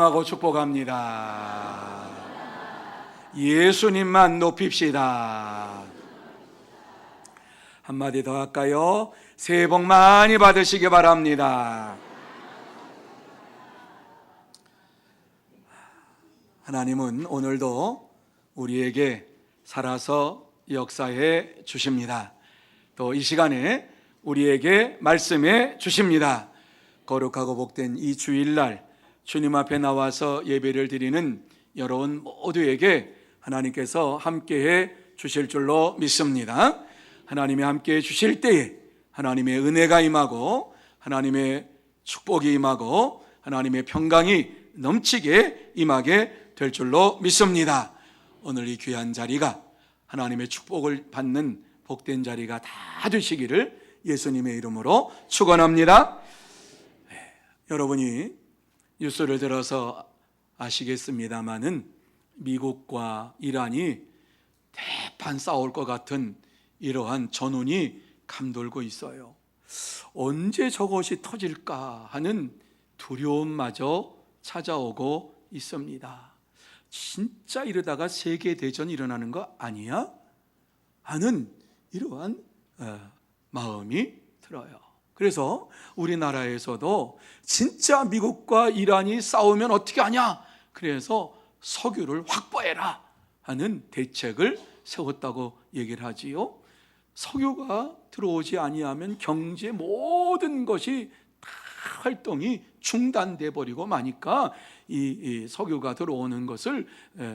하고 축복합니다. 예수님만 높입시다. 한마디 더 할까요? 새해 복 많이 받으시기 바랍니다. 하나님은 오늘도 우리에게 살아서 역사해 주십니다. 또 이 시간에 우리에게 말씀해 주십니다. 거룩하고 복된 이 주일날 주님 앞에 나와서 예배를 드리는 여러분 모두에게 하나님께서 함께해 주실 줄로 믿습니다. 하나님이 함께해 주실 때에 하나님의 은혜가 임하고 하나님의 축복이 임하고 하나님의 평강이 넘치게 임하게 될 줄로 믿습니다. 오늘 이 귀한 자리가 하나님의 축복을 받는 복된 자리가 다 되시기를 예수님의 이름으로 축원합니다. 여러분이 뉴스를 들어서 아시겠습니다마는 미국과 이란이 대판 싸울 것 같은 이러한 전운이 감돌고 있어요. 언제 저것이 터질까 하는 두려움마저 찾아오고 있습니다. 진짜 이러다가 세계대전이 일어나는 거 아니야? 하는 이러한 마음이 들어요. 그래서 우리나라에서도 진짜 미국과 이란이 싸우면 어떻게 하냐? 그래서 석유를 확보해라 하는 대책을 세웠다고 얘기를 하지요. 석유가 들어오지 아니하면 경제 모든 것이 다 활동이 중단돼 버리고 마니까 이 석유가 들어오는 것을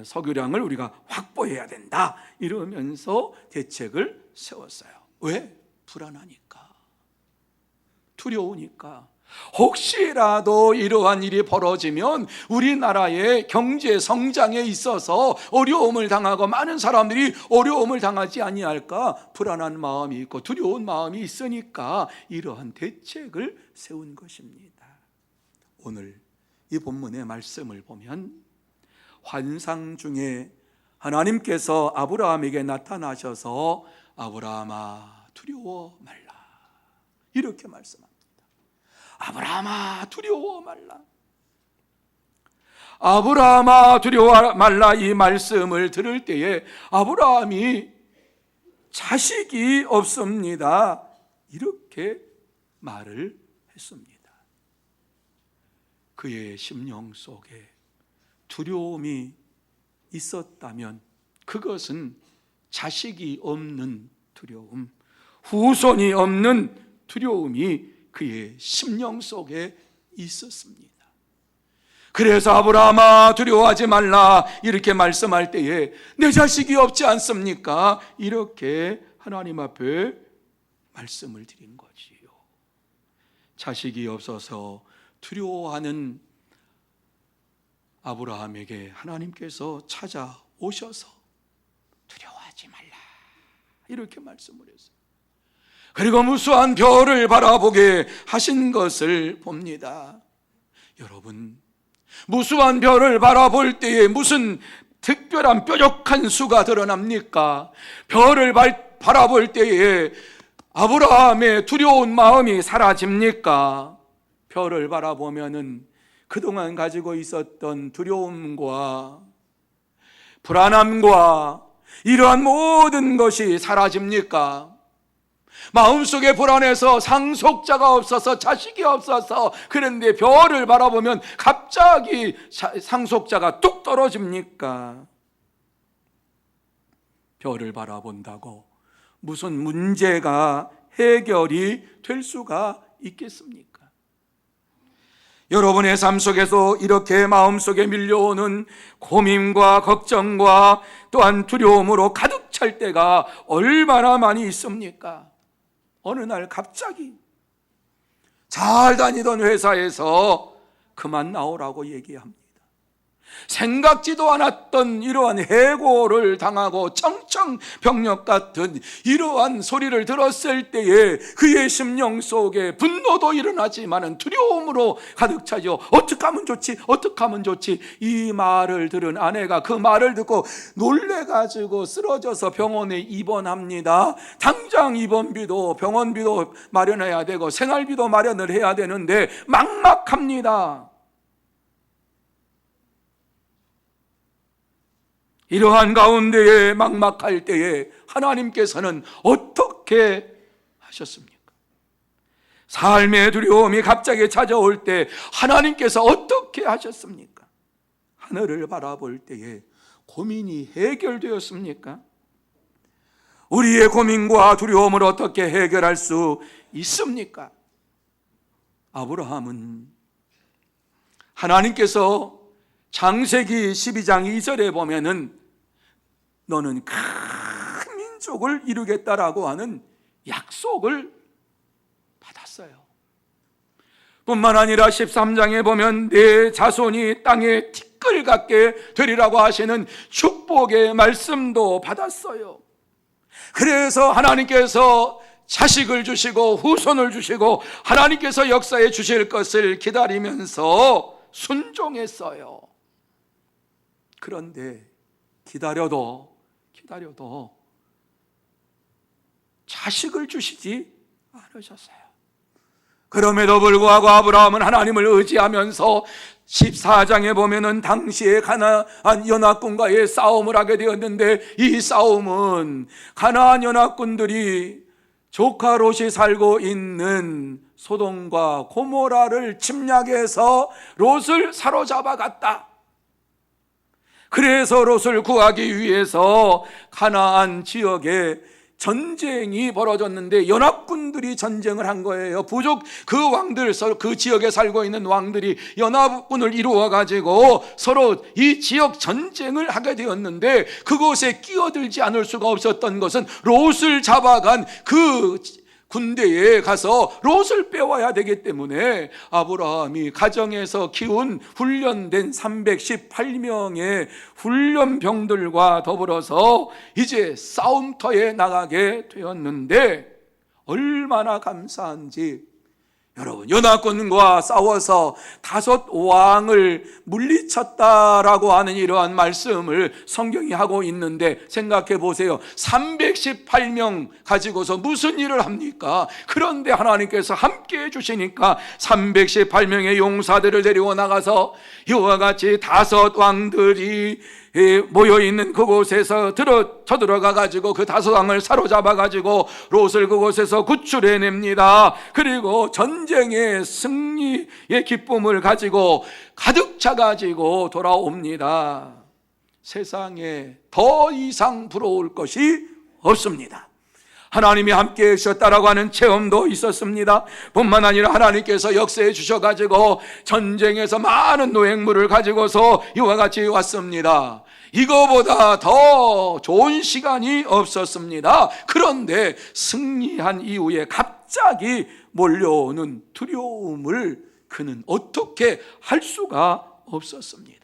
석유량을 우리가 확보해야 된다 이러면서 대책을 세웠어요. 왜? 불안하니까, 두려우니까. 혹시라도 이러한 일이 벌어지면 우리나라의 경제 성장에 있어서 어려움을 당하고 많은 사람들이 어려움을 당하지 아니할까 불안한 마음이 있고 두려운 마음이 있으니까 이러한 대책을 세운 것입니다. 오늘 이 본문의 말씀을 보면 환상 중에 하나님께서 아브라함에게 나타나셔서 아브라함아 두려워 말라 이렇게 말씀합니다. 아브라함아 두려워 말라. 아브라함아 두려워 말라 이 말씀을 들을 때에 아브라함이 자식이 없습니다 이렇게 말을 했습니다. 그의 심령 속에 두려움이 있었다면 그것은 자식이 없는 두려움, 후손이 없는 두려움이 그의 심령 속에 있었습니다. 그래서 아브라함아 두려워하지 말라 이렇게 말씀할 때에 내 자식이 없지 않습니까? 이렇게 하나님 앞에 말씀을 드린 거지요. 자식이 없어서 두려워하는 아브라함에게 하나님께서 찾아오셔서 두려워하지 말라 이렇게 말씀을 했어요. 그리고 무수한 별을 바라보게 하신 것을 봅니다. 여러분, 무수한 별을 바라볼 때에 무슨 특별한 뾰족한 수가 드러납니까? 별을 바라볼 때에 아브라함의 두려운 마음이 사라집니까? 별을 바라보면은 그동안 가지고 있었던 두려움과 불안함과 이러한 모든 것이 사라집니까? 마음속에 불안해서 상속자가 없어서 자식이 없어서 그런데 별을 바라보면 갑자기 상속자가 뚝 떨어집니까? 별을 바라본다고 무슨 문제가 해결이 될 수가 있겠습니까? 여러분의 삶 속에서 이렇게 마음속에 밀려오는 고민과 걱정과 또한 두려움으로 가득 찰 때가 얼마나 많이 있습니까? 어느 날 갑자기 잘 다니던 회사에서 그만 나오라고 얘기합니다. 생각지도 않았던 이러한 해고를 당하고 청천벽력 같은 이러한 소리를 들었을 때에 그의 심령 속에 분노도 일어나지만은 두려움으로 가득 차죠. 어떻게 하면 좋지? 어떻게 하면 좋지? 이 말을 들은 아내가 그 말을 듣고 놀래가지고 쓰러져서 병원에 입원합니다. 당장 입원비도 병원비도 마련해야 되고 생활비도 마련을 해야 되는데 막막합니다. 이러한 가운데에 막막할 때에 하나님께서는 어떻게 하셨습니까? 삶의 두려움이 갑자기 찾아올 때 하나님께서 어떻게 하셨습니까? 하늘을 바라볼 때에 고민이 해결되었습니까? 우리의 고민과 두려움을 어떻게 해결할 수 있습니까? 아브라함은 하나님께서 창세기 12장 2절에 보면은 너는 큰 민족을 이루겠다라고 하는 약속을 받았어요. 뿐만 아니라 13장에 보면 내 자손이 땅에 티끌 같게 되리라고 하시는 축복의 말씀도 받았어요. 그래서 하나님께서 자식을 주시고 후손을 주시고 하나님께서 역사에 주실 것을 기다리면서 순종했어요. 그런데 기다려도 자식을 주시지 않으셨어요. 그럼에도 불구하고 아브라함은 하나님을 의지하면서 14장에 보면은 당시에 가나안 연합군과의 싸움을 하게 되었는데, 이 싸움은 가나안 연합군들이 조카 롯이 살고 있는 소돔과 고모라를 침략해서 롯을 사로잡아 갔다. 그래서 롯을 구하기 위해서 가나안 지역에 전쟁이 벌어졌는데 연합군들이 전쟁을 한 거예요. 부족 그 왕들, 그 지역에 살고 있는 왕들이 연합군을 이루어 가지고 서로 이 지역 전쟁을 하게 되었는데, 그곳에 끼어들지 않을 수가 없었던 것은 롯을 잡아간 그 군대에 가서 롯을 빼와야 되기 때문에 아브라함이 가정에서 키운 훈련된 318명의 훈련병들과 더불어서 이제 싸움터에 나가게 되었는데, 얼마나 감사한지 여러분, 연합군과 싸워서 5 왕을 물리쳤다라고 하는 이러한 말씀을 성경이 하고 있는데, 생각해 보세요. 318명 가지고서 무슨 일을 합니까? 그런데 하나님께서 함께 해주시니까 318명의 용사들을 데리고 나가서 이와 같이 5 왕들이 모여있는 그곳에서 쳐들어가 가지고 그 5 왕을 사로잡아 가지고 롯을 그곳에서 구출해냅니다. 그리고 전쟁의 승리의 기쁨을 가지고 가득 차 가지고 돌아옵니다. 세상에 더 이상 부러울 것이 없습니다. 하나님이 함께 해주셨다라고 하는 체험도 있었습니다. 뿐만 아니라 하나님께서 역사해 주셔가지고 전쟁에서 많은 노획물을 가지고서 이와 같이 왔습니다. 이거보다 더 좋은 시간이 없었습니다. 그런데 승리한 이후에 갑자기 몰려오는 두려움을 그는 어떻게 할 수가 없었습니다.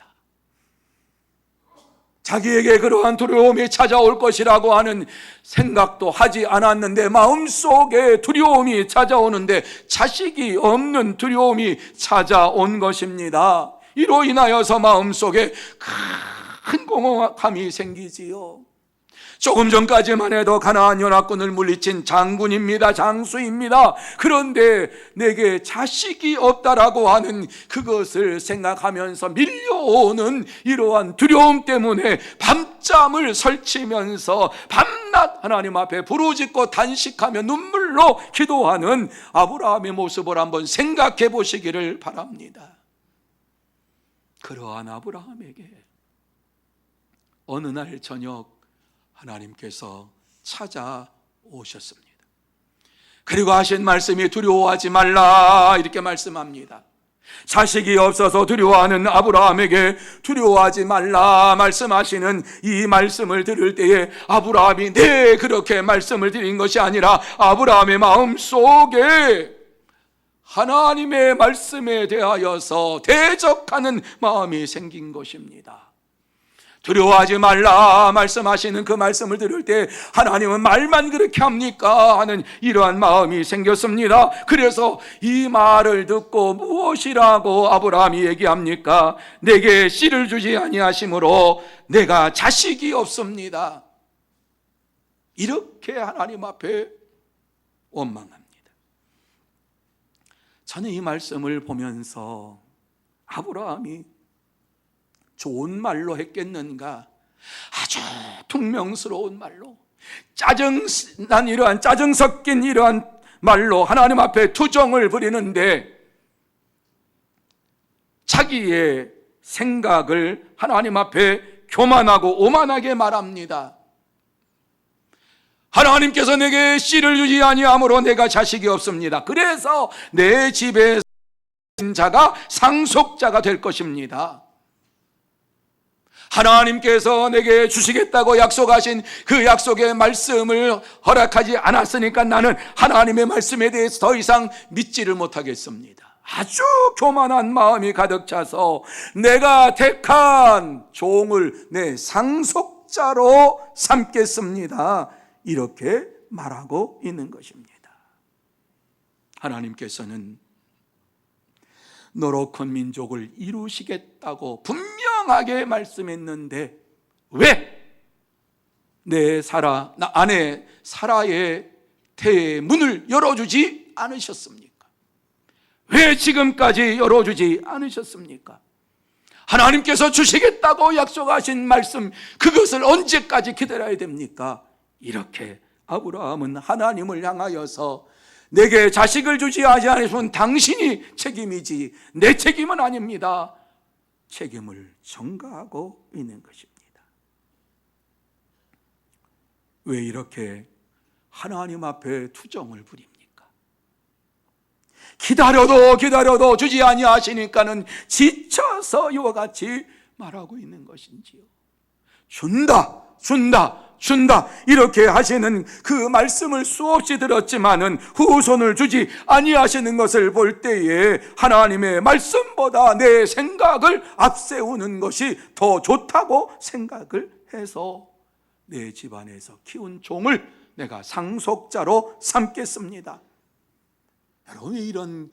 자기에게 그러한 두려움이 찾아올 것이라고 하는 생각도 하지 않았는데, 마음속에 두려움이 찾아오는데 자식이 없는 두려움이 찾아온 것입니다. 이로 인하여서 마음속에 큰 공허함이 생기지요. 조금 전까지만 해도 가나안 연합군을 물리친 장군입니다. 장수입니다. 그런데 내게 자식이 없다라고 하는 그것을 생각하면서 밀려오는 이러한 두려움 때문에 밤잠을 설치면서 밤낮 하나님 앞에 부르짖고 단식하며 눈물로 기도하는 아브라함의 모습을 한번 생각해 보시기를 바랍니다. 그러한 아브라함에게 어느 날 저녁 하나님께서 찾아오셨습니다. 그리고 하신 말씀이 두려워하지 말라 이렇게 말씀합니다. 자식이 없어서 두려워하는 아브라함에게 두려워하지 말라 말씀하시는 이 말씀을 들을 때에 아브라함이 그렇게 말씀을 드린 것이 아니라 아브라함의 마음속에 하나님의 말씀에 대하여서 대적하는 마음이 생긴 것입니다. 두려워하지 말라 말씀하시는 그 말씀을 들을 때 하나님은 말만 그렇게 합니까? 하는 이러한 마음이 생겼습니다. 그래서 이 말을 듣고 무엇이라고 아브라함이 얘기합니까? 내게 씨를 주지 아니하심으로 내가 자식이 없습니다. 이렇게 하나님 앞에 원망합니다. 저는 이 말씀을 보면서 아브라함이 좋은 말로 했겠는가, 아주 퉁명스러운 말로, 이러한 짜증 섞인 이러한 말로 하나님 앞에 투정을 부리는데, 자기의 생각을 하나님 앞에 교만하고 오만하게 말합니다. 하나님께서 내게 씨를 주지 아니하므로 내가 자식이 없습니다. 그래서 내 집에 자가 상속자가 될 것입니다. 하나님께서 내게 주시겠다고 약속하신 그 약속의 말씀을 허락하지 않았으니까 나는 하나님의 말씀에 대해서 더 이상 믿지를 못하겠습니다. 아주 교만한 마음이 가득 차서 내가 택한 종을 내 상속자로 삼겠습니다, 이렇게 말하고 있는 것입니다. 하나님께서는 노력한 민족을 이루시겠다고 분명하게 말씀했는데 왜 내 아내 사라의 태의 문을 열어주지 않으셨습니까? 왜 지금까지 열어주지 않으셨습니까? 하나님께서 주시겠다고 약속하신 말씀, 그것을 언제까지 기다려야 됩니까? 이렇게 아브라함은 하나님을 향하여서 내게 자식을 주지 않으시면 당신이 책임이지 내 책임은 아닙니다, 책임을 전가하고 있는 것입니다. 왜 이렇게 하나님 앞에 투정을 부립니까? 기다려도 주지 아니하시니까는 지쳐서 이와 같이 말하고 있는 것인지요. 준다 이렇게 하시는 그 말씀을 수없이 들었지만은 후손을 주지 아니하시는 것을 볼 때에 하나님의 말씀보다 내 생각을 앞세우는 것이 더 좋다고 생각을 해서 내 집안에서 키운 종을 내가 상속자로 삼겠습니다. 여러분, 왜 이런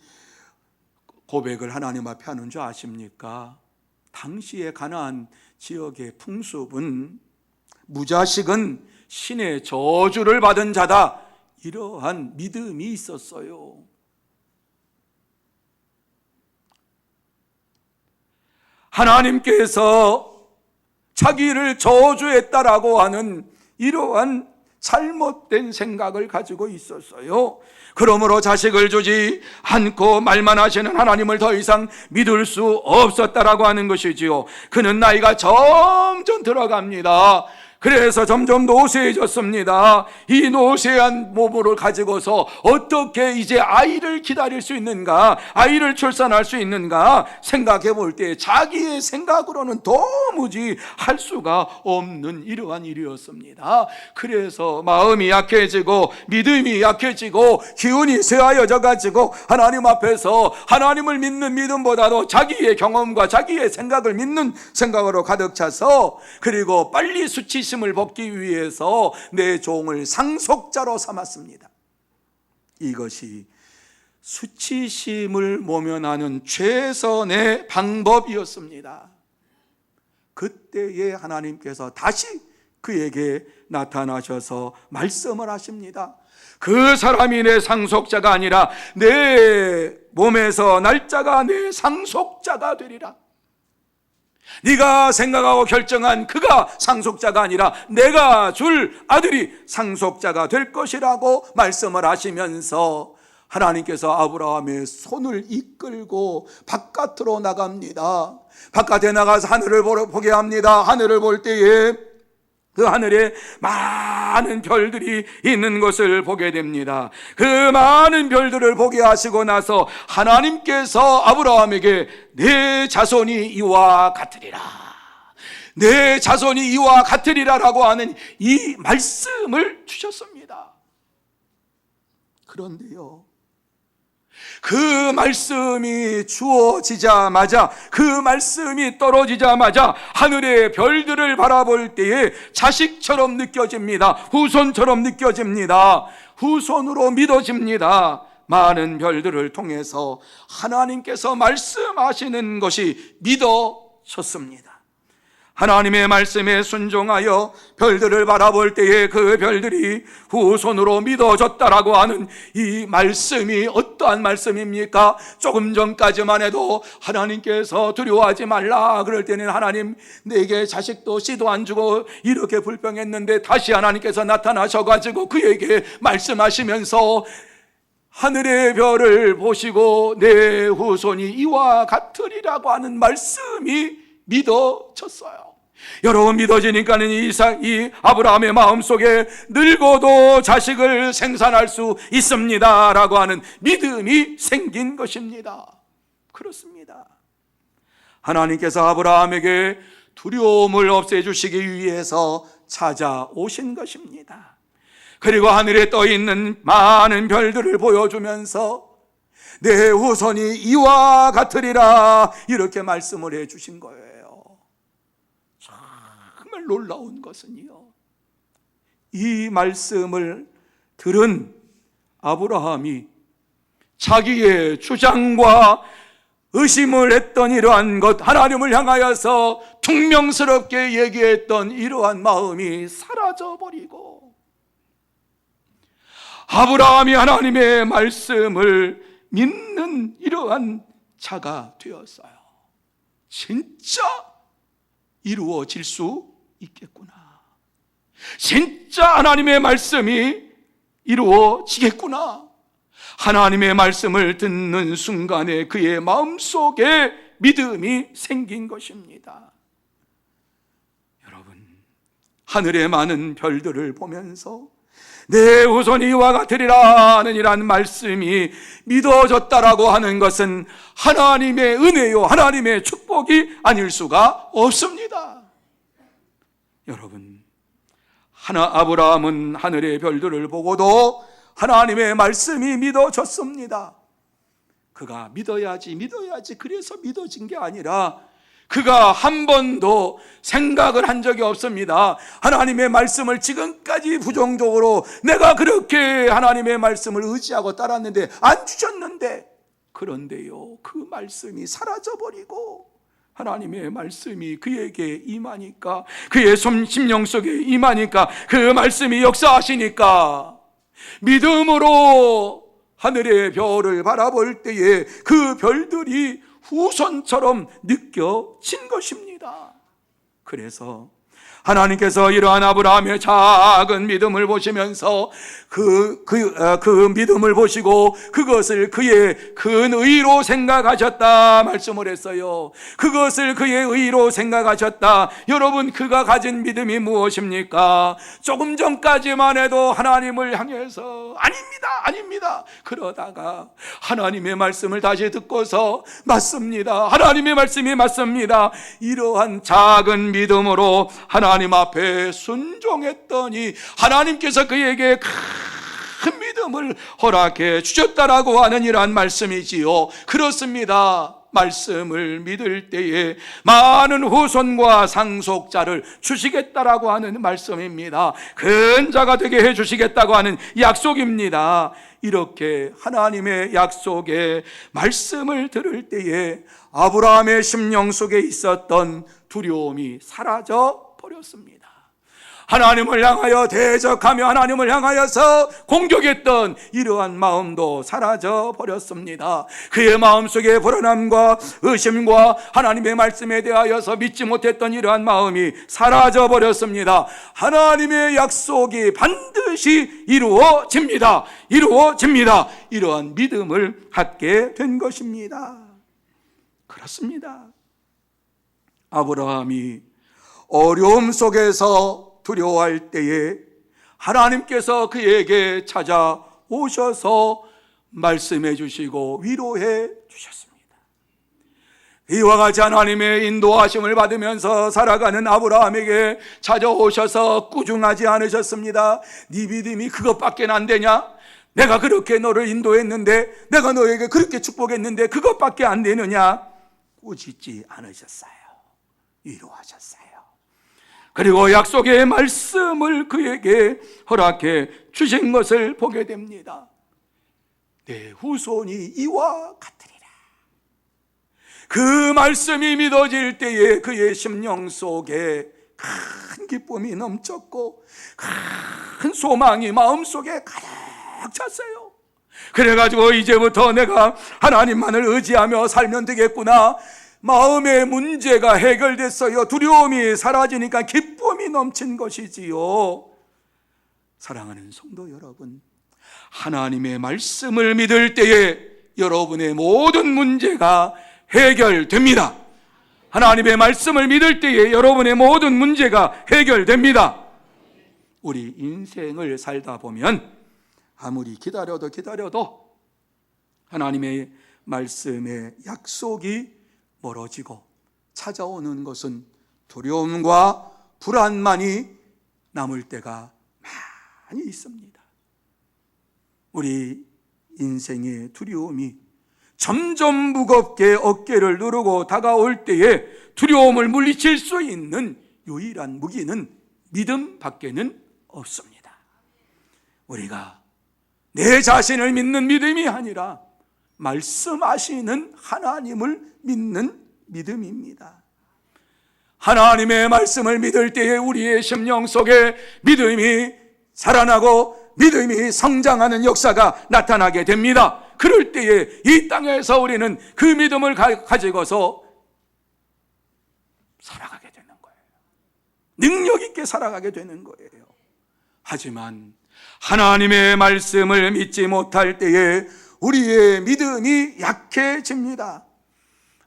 고백을 하나님 앞에 하는 줄 아십니까? 당시의 가나안 지역의 풍습은 무자식은 신의 저주를 받은 자다, 이러한 믿음이 있었어요. 하나님께서 자기를 저주했다라고 하는 이러한 잘못된 생각을 가지고 있었어요. 그러므로 자식을 주지 않고 말만 하시는 하나님을 더 이상 믿을 수 없었다라고 하는 것이지요. 그는 나이가 점점 들어갑니다. 그래서 점점 노쇠해졌습니다. 이 노쇠한 몸을 가지고서 어떻게 이제 아이를 기다릴 수 있는가, 아이를 출산할 수 있는가 생각해 볼 때 자기의 생각으로는 도무지 할 수가 없는 이러한 일이었습니다. 그래서 마음이 약해지고 믿음이 약해지고 기운이 쇠하여져 가지고 하나님 앞에서 하나님을 믿는 믿음보다도 자기의 경험과 자기의 생각을 믿는 생각으로 가득 차서, 그리고 빨리 수치심을 벗기 위해서 내 종을 상속자로 삼았습니다. 이것이 수치심을 모면하는 최선의 방법이었습니다. 그때에 하나님께서 다시 그에게 나타나셔서 말씀을 하십니다. 그 사람이 내 상속자가 아니라 내 몸에서 날짜가 내 상속자가 되리라. 네가 생각하고 결정한 그가 상속자가 아니라 내가 줄 아들이 상속자가 될 것이라고 말씀을 하시면서 하나님께서 아브라함의 손을 이끌고 바깥으로 나갑니다. 바깥에 나가서 하늘을 보게 합니다. 하늘을 볼 때에 그 하늘에 많은 별들이 있는 것을 보게 됩니다. 그 많은 별들을 보게 하시고 나서 하나님께서 아브라함에게 내 자손이 이와 같으리라, 내 자손이 이와 같으리라라고 하는 이 말씀을 주셨습니다. 그런데요, 그 말씀이 주어지자마자, 그 말씀이 떨어지자마자 하늘의 별들을 바라볼 때에 자식처럼 느껴집니다. 후손처럼 느껴집니다. 후손으로 믿어집니다. 많은 별들을 통해서 하나님께서 말씀하시는 것이 믿어졌습니다. 하나님의 말씀에 순종하여 별들을 바라볼 때에 그 별들이 후손으로 믿어졌다라고 하는 이 말씀이 어떠한 말씀입니까? 조금 전까지만 해도 하나님께서 두려워하지 말라 그럴 때는 하나님 내게 자식도 씨도 안 주고 이렇게 불평했는데 다시 하나님께서 나타나셔가지고 그에게 말씀하시면서 하늘의 별을 보시고 내 후손이 이와 같으리라고 하는 말씀이 믿어졌어요. 여러분, 믿어지니까는 이 아브라함의 마음속에 늙어도 자식을 생산할 수 있습니다 라고 하는 믿음이 생긴 것입니다. 그렇습니다. 하나님께서 아브라함에게 두려움을 없애주시기 위해서 찾아오신 것입니다. 그리고 하늘에 떠있는 많은 별들을 보여주면서 내 후손이 이와 같으리라 이렇게 말씀을 해주신 거예요. 정말 놀라운 것은요, 이 말씀을 들은 아브라함이 자기의 주장과 의심을 했던 이러한 것, 하나님을 향하여서 퉁명스럽게 얘기했던 이러한 마음이 사라져버리고 아브라함이 하나님의 말씀을 믿는 이러한 자가 되었어요. 진짜 이루어질 수 있겠구나. 진짜 하나님의 말씀이 이루어지겠구나. 하나님의 말씀을 듣는 순간에 그의 마음속에 믿음이 생긴 것입니다. 여러분, 하늘의 많은 별들을 보면서 내 후손이 이와 같으리라 하는 이란 말씀이 믿어졌다라고 하는 것은 하나님의 은혜요, 하나님의 축복이 아닐 수가 없습니다. 여러분, 아브라함은 하늘의 별들을 보고도 하나님의 말씀이 믿어졌습니다. 그가 믿어야지 그래서 믿어진 게 아니라 그가 한 번도 생각을 한 적이 없습니다. 하나님의 말씀을 지금까지 부정적으로 내가 그렇게 하나님의 말씀을 의지하고 따랐는데 안 주셨는데, 그런데요, 그 말씀이 사라져버리고 하나님의 말씀이 그에게 임하니까, 그의 심령 속에 임하니까, 그 말씀이 역사하시니까 믿음으로 하늘의 별을 바라볼 때에 그 별들이 후손처럼 느껴진 것입니다. 그래서 하나님께서 이러한 아브라함의 작은 믿음을 보시면서 그 믿음을 보시고 그것을 그의 큰 의로 생각하셨다 말씀을 했어요. 그것을 그의 의로 생각하셨다. 여러분, 그가 가진 믿음이 무엇입니까? 조금 전까지만 해도 하나님을 향해서 아닙니다 그러다가 하나님의 말씀을 다시 듣고서 맞습니다, 하나님의 말씀이 맞습니다, 이러한 작은 믿음으로 하나님 앞에 순종했더니 하나님께서 그에게 큰 믿음을 허락해 주셨다라고 하는 이러한 말씀이지요. 그렇습니다. 말씀을 믿을 때에 많은 후손과 상속자를 주시겠다라고 하는 말씀입니다. 큰 자가 되게 해주시겠다고 하는 약속입니다. 이렇게 하나님의 약속의 말씀을 들을 때에 아브라함의 심령 속에 있었던 두려움이 사라져 버렸습니다. 하나님을 향하여 대적하며 하나님을 향하여서 공격했던 이러한 마음도 사라져 버렸습니다. 그의 마음속에 불안함과 의심과 하나님의 말씀에 대하여서 믿지 못했던 이러한 마음이 사라져 버렸습니다. 하나님의 약속이 반드시 이루어집니다. 이러한 믿음을 갖게 된 것입니다. 그렇습니다. 아브라함이 어려움 속에서 두려워할 때에 하나님께서 그에게 찾아오셔서 말씀해 주시고 위로해 주셨습니다. 이와 같이 하나님의 인도하심을 받으면서 살아가는 아브라함에게 찾아오셔서 꾸중하지 않으셨습니다. 네 믿음이 그것밖에 안 되냐? 내가 그렇게 너를 인도했는데, 내가 너에게 그렇게 축복했는데 그것밖에 안 되느냐? 꾸짖지 않으셨어요. 위로하셨어요. 그리고 약속의 말씀을 그에게 허락해 주신 것을 보게 됩니다. 내 후손이 이와 같으리라. 그 말씀이 믿어질 때에 그의 심령 속에 큰 기쁨이 넘쳤고 큰 소망이 마음속에 가득 찼어요. 그래가지고 이제부터 내가 하나님만을 의지하며 살면 되겠구나. 마음의 문제가 해결됐어요. 두려움이 사라지니까 기쁨이 넘친 것이지요. 사랑하는 성도 여러분, 하나님의 말씀을 믿을 때에 여러분의 모든 문제가 해결됩니다. 하나님의 말씀을 믿을 때에 여러분의 모든 문제가 해결됩니다. 우리 인생을 살다 보면 아무리 기다려도 하나님의 말씀의 약속이 멀어지고 찾아오는 것은 두려움과 불안만이 남을 때가 많이 있습니다. 우리 인생의 두려움이 점점 무겁게 어깨를 누르고 다가올 때에 두려움을 물리칠 수 있는 유일한 무기는 믿음 밖에는 없습니다. 우리가 내 자신을 믿는 믿음이 아니라 말씀하시는 하나님을 믿는 믿음입니다. 하나님의 말씀을 믿을 때에 우리의 심령 속에 믿음이 살아나고 믿음이 성장하는 역사가 나타나게 됩니다. 그럴 때에 이 땅에서 우리는 그 믿음을 가지고서 살아가게 되는 거예요. 능력 있게 살아가게 되는 거예요. 하지만 하나님의 말씀을 믿지 못할 때에 우리의 믿음이 약해집니다.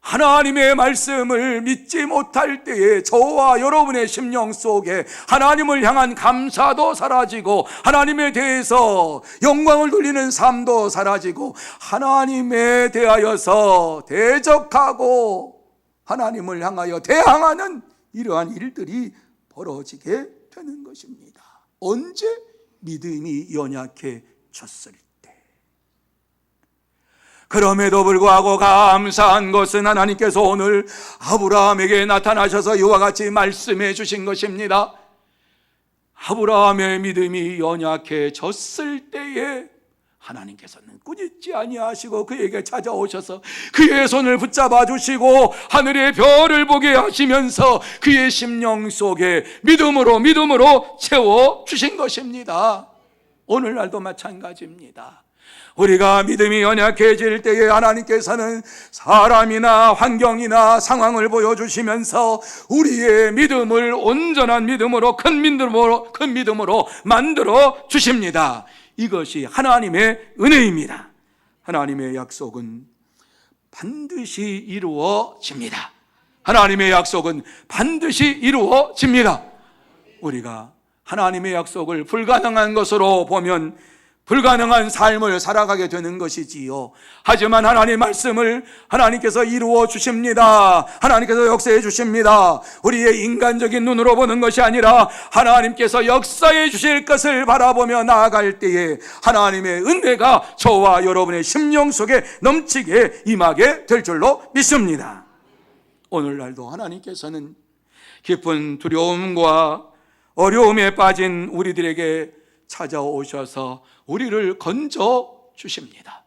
하나님의 말씀을 믿지 못할 때에 저와 여러분의 심령 속에 하나님을 향한 감사도 사라지고 하나님에 대해서 영광을 돌리는 삶도 사라지고 하나님에 대하여서 대적하고 하나님을 향하여 대항하는 이러한 일들이 벌어지게 되는 것입니다. 언제? 믿음이 연약해졌을 때. 그럼에도 불구하고 감사한 것은 하나님께서 오늘 아브라함에게 나타나셔서 이와 같이 말씀해 주신 것입니다. 아브라함의 믿음이 연약해졌을 때에 하나님께서는 꾸짖지 아니하시고 그에게 찾아오셔서 그의 손을 붙잡아 주시고 하늘의 별을 보게 하시면서 그의 심령 속에 믿음으로 채워 주신 것입니다. 오늘날도 마찬가지입니다. 우리가 믿음이 연약해질 때에 하나님께서는 사람이나 환경이나 상황을 보여주시면서 우리의 믿음을 온전한 믿음으로 큰 믿음으로 만들어 주십니다. 이것이 하나님의 은혜입니다. 하나님의 약속은 반드시 이루어집니다. 하나님의 약속은 반드시 이루어집니다. 우리가 하나님의 약속을 불가능한 것으로 보면 불가능한 삶을 살아가게 되는 것이지요. 하지만 하나님의 말씀을 하나님께서 이루어 주십니다. 하나님께서 역사해 주십니다. 우리의 인간적인 눈으로 보는 것이 아니라 하나님께서 역사해 주실 것을 바라보며 나아갈 때에 하나님의 은혜가 저와 여러분의 심령 속에 넘치게 임하게 될 줄로 믿습니다. 오늘날도 하나님께서는 깊은 두려움과 어려움에 빠진 우리들에게 찾아오셔서 우리를 건져 주십니다.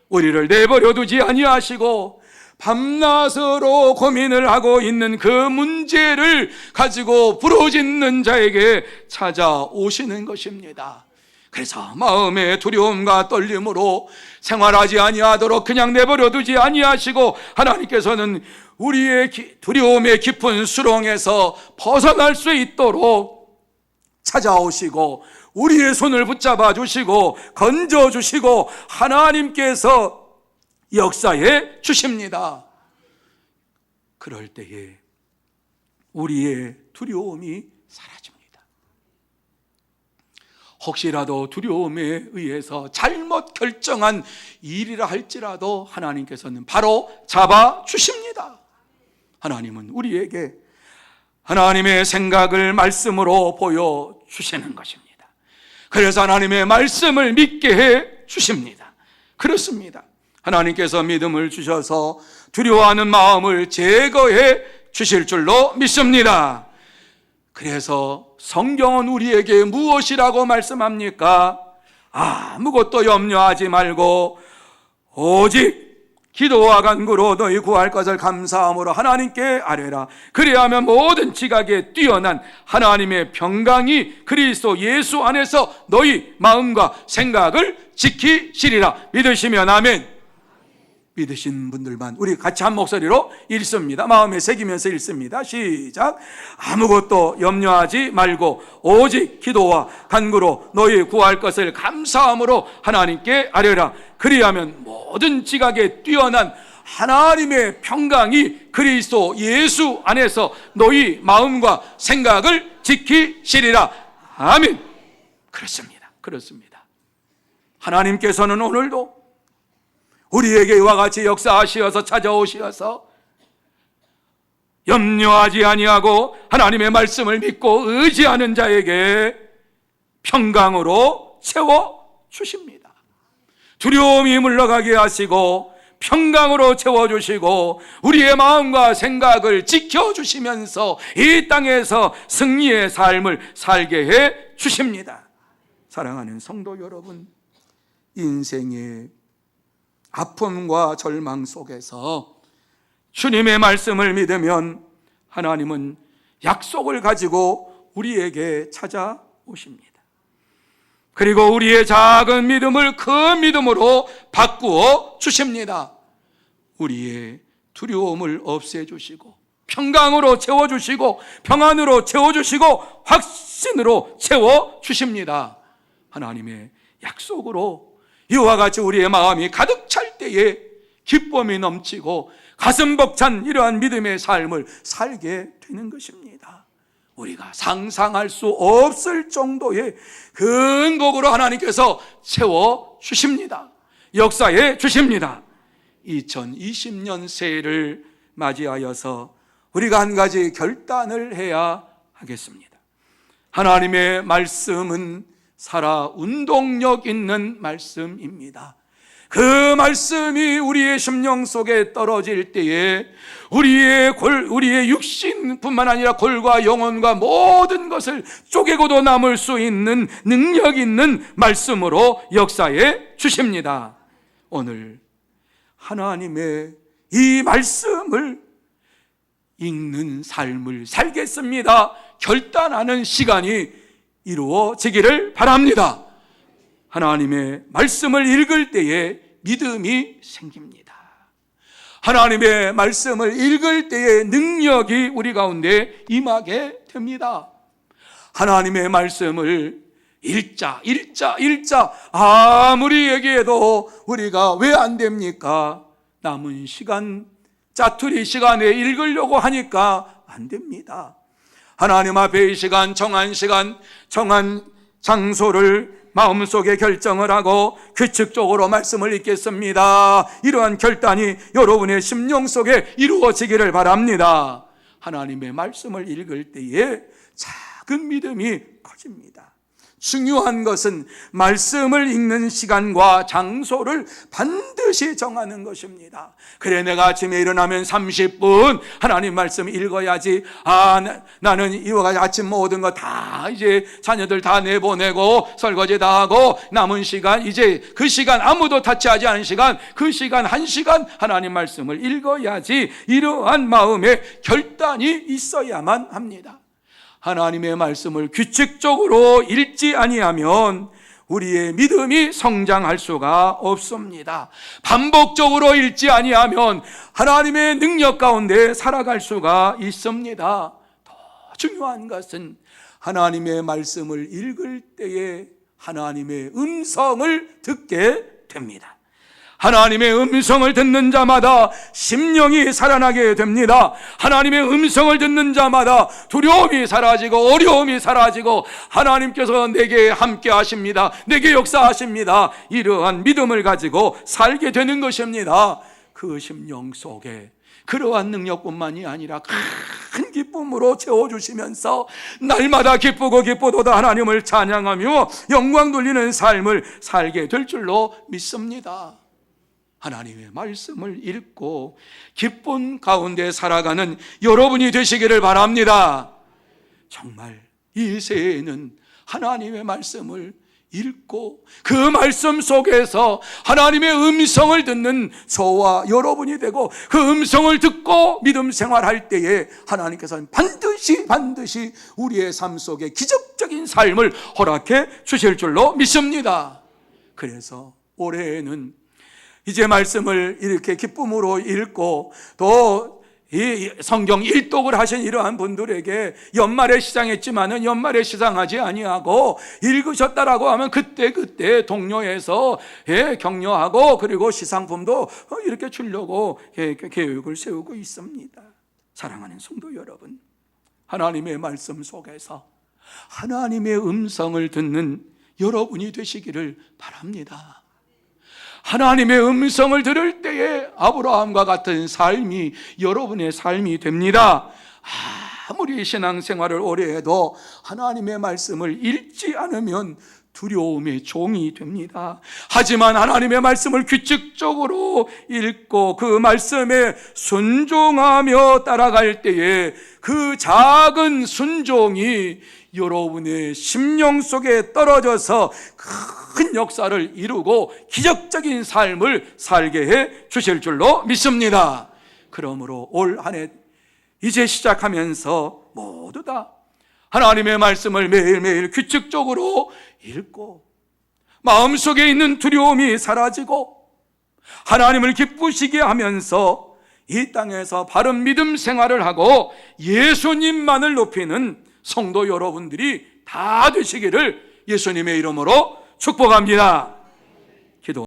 우리를 내버려 두지 아니하시고 밤낮으로 고민을 하고 있는 그 문제를 가지고 부르짖는 자에게 찾아오시는 것입니다. 그래서 마음의 두려움과 떨림으로 생활하지 아니하도록 그냥 내버려 두지 아니하시고 하나님께서는 우리의 두려움의 깊은 수렁에서 벗어날 수 있도록 찾아오시고 우리의 손을 붙잡아 주시고 건져 주시고 하나님께서 역사해 주십니다. 그럴 때에 우리의 두려움이 사라집니다. 혹시라도 두려움에 의해서 잘못 결정한 일이라 할지라도 하나님께서는 바로 잡아 주십니다. 하나님은 우리에게 하나님의 생각을 말씀으로 보여주시는 것입니다. 그래서 하나님의 말씀을 믿게 해 주십니다. 그렇습니다. 하나님께서 믿음을 주셔서 두려워하는 마음을 제거해 주실 줄로 믿습니다. 그래서 성경은 우리에게 무엇이라고 말씀합니까? 아무것도 염려하지 말고 오직 기도와 간구로 너희 구할 것을 감사함으로 하나님께 아뢰라. 그리하면 모든 지각에 뛰어난 하나님의 평강이 그리스도 예수 안에서 너희 마음과 생각을 지키시리라. 믿으시면 아멘. 믿으신 분들만 우리 같이 한 목소리로 읽습니다. 마음에 새기면서 읽습니다. 시작. 아무것도 염려하지 말고 오직 기도와 간구로 너희 구할 것을 감사함으로 하나님께 아뢰라. 그리하면 모든 지각에 뛰어난 하나님의 평강이 그리스도 예수 안에서 너희 마음과 생각을 지키시리라. 아멘. 그렇습니다. 하나님께서는 오늘도 우리에게 이와 같이 역사하시어서 찾아오시어서 염려하지 아니하고 하나님의 말씀을 믿고 의지하는 자에게 평강으로 채워주십니다. 두려움이 물러가게 하시고 평강으로 채워주시고 우리의 마음과 생각을 지켜주시면서 이 땅에서 승리의 삶을 살게 해 주십니다. 사랑하는 성도 여러분, 인생의 아픔과 절망 속에서 주님의 말씀을 믿으면 하나님은 약속을 가지고 우리에게 찾아오십니다. 그리고 우리의 작은 믿음을 큰 믿음으로 바꾸어 주십니다. 우리의 두려움을 없애주시고 평강으로 채워주시고 평안으로 채워주시고 확신으로 채워주십니다. 하나님의 약속으로 이와 같이 우리의 마음이 가득 찰 때에 기쁨이 넘치고 가슴 벅찬 이러한 믿음의 삶을 살게 되는 것입니다. 우리가 상상할 수 없을 정도의 근복으로 하나님께서 채워주십니다. 역사해 주십니다. 2020년 새해를 맞이하여서 우리가 한 가지 결단을 해야 하겠습니다. 하나님의 말씀은 살아 운동력 있는 말씀입니다. 그 말씀이 우리의 심령 속에 떨어질 때에 우리의 육신뿐만 아니라 골과 영혼과 모든 것을 쪼개고도 남을 수 있는 능력 있는 말씀으로 역사해 주십니다. 오늘 하나님의 이 말씀을 읽는 삶을 살겠습니다. 결단하는 시간이 이루어지기를 바랍니다. 하나님의 말씀을 읽을 때에 믿음이 생깁니다. 하나님의 말씀을 읽을 때에 능력이 우리 가운데 임하게 됩니다. 하나님의 말씀을 읽자 아무리 얘기해도 우리가 왜 안 됩니까? 남은 시간, 짜투리 시간에 읽으려고 하니까 안 됩니다. 하나님 앞에 이 시간, 정한 장소를 마음속에 결정을 하고 규칙적으로 말씀을 읽겠습니다. 이러한 결단이 여러분의 심령 속에 이루어지기를 바랍니다. 하나님의 말씀을 읽을 때에 작은 믿음이 커집니다. 중요한 것은 말씀을 읽는 시간과 장소를 반드시 정하는 것입니다. 그래, 내가 아침에 일어나면 30분 하나님 말씀 읽어야지. 나는 이와 같이 아침 모든 거 다 이제 자녀들 다 내보내고 설거지 다 하고 남은 시간, 이제 그 시간 아무도 타치하지 않은 시간, 그 시간 1시간 하나님 말씀을 읽어야지. 이러한 마음의 결단이 있어야만 합니다. 하나님의 말씀을 규칙적으로 읽지 아니하면 우리의 믿음이 성장할 수가 없습니다. 반복적으로 읽지 아니하면 하나님의 능력 가운데 살아갈 수가 있습니다. 더 중요한 것은 하나님의 말씀을 읽을 때에 하나님의 음성을 듣게 됩니다. 하나님의 음성을 듣는 자마다 심령이 살아나게 됩니다. 하나님의 음성을 듣는 자마다 두려움이 사라지고 어려움이 사라지고 하나님께서 내게 함께 하십니다. 내게 역사하십니다. 이러한 믿음을 가지고 살게 되는 것입니다. 그 심령 속에 그러한 능력뿐만이 아니라 큰 기쁨으로 채워주시면서 날마다 기쁘고 기쁘도다 하나님을 찬양하며 영광 돌리는 삶을 살게 될 줄로 믿습니다. 하나님의 말씀을 읽고 기쁨 가운데 살아가는 여러분이 되시기를 바랍니다. 정말 이 새해에는 하나님의 말씀을 읽고 그 말씀 속에서 하나님의 음성을 듣는 저와 여러분이 되고 그 음성을 듣고 믿음 생활할 때에 하나님께서는 반드시 우리의 삶 속에 기적적인 삶을 허락해 주실 줄로 믿습니다. 그래서 올해에는 이제 말씀을 이렇게 기쁨으로 읽고 또 이 성경 일독을 하신 이러한 분들에게 연말에 시장했지만은 연말에 시장하지 아니하고 읽으셨다라고 하면 그때 동료에서 격려하고 그리고 시상품도 이렇게 주려고 계획을 세우고 있습니다. 사랑하는 성도 여러분, 하나님의 말씀 속에서 하나님의 음성을 듣는 여러분이 되시기를 바랍니다. 하나님의 음성을 들을 때에 아브라함과 같은 삶이 여러분의 삶이 됩니다. 아무리 신앙생활을 오래 해도 하나님의 말씀을 읽지 않으면 두려움의 종이 됩니다. 하지만 하나님의 말씀을 규칙적으로 읽고 그 말씀에 순종하며 따라갈 때에 그 작은 순종이 여러분의 심령 속에 떨어져서 큰 역사를 이루고 기적적인 삶을 살게 해 주실 줄로 믿습니다. 그러므로 올 한 해 이제 시작하면서 모두 다 하나님의 말씀을 매일매일 규칙적으로 읽고 마음속에 있는 두려움이 사라지고 하나님을 기쁘시게 하면서 이 땅에서 바른 믿음 생활을 하고 예수님만을 높이는 성도 여러분들이 다 되시기를 예수님의 이름으로 축복합니다. 기도.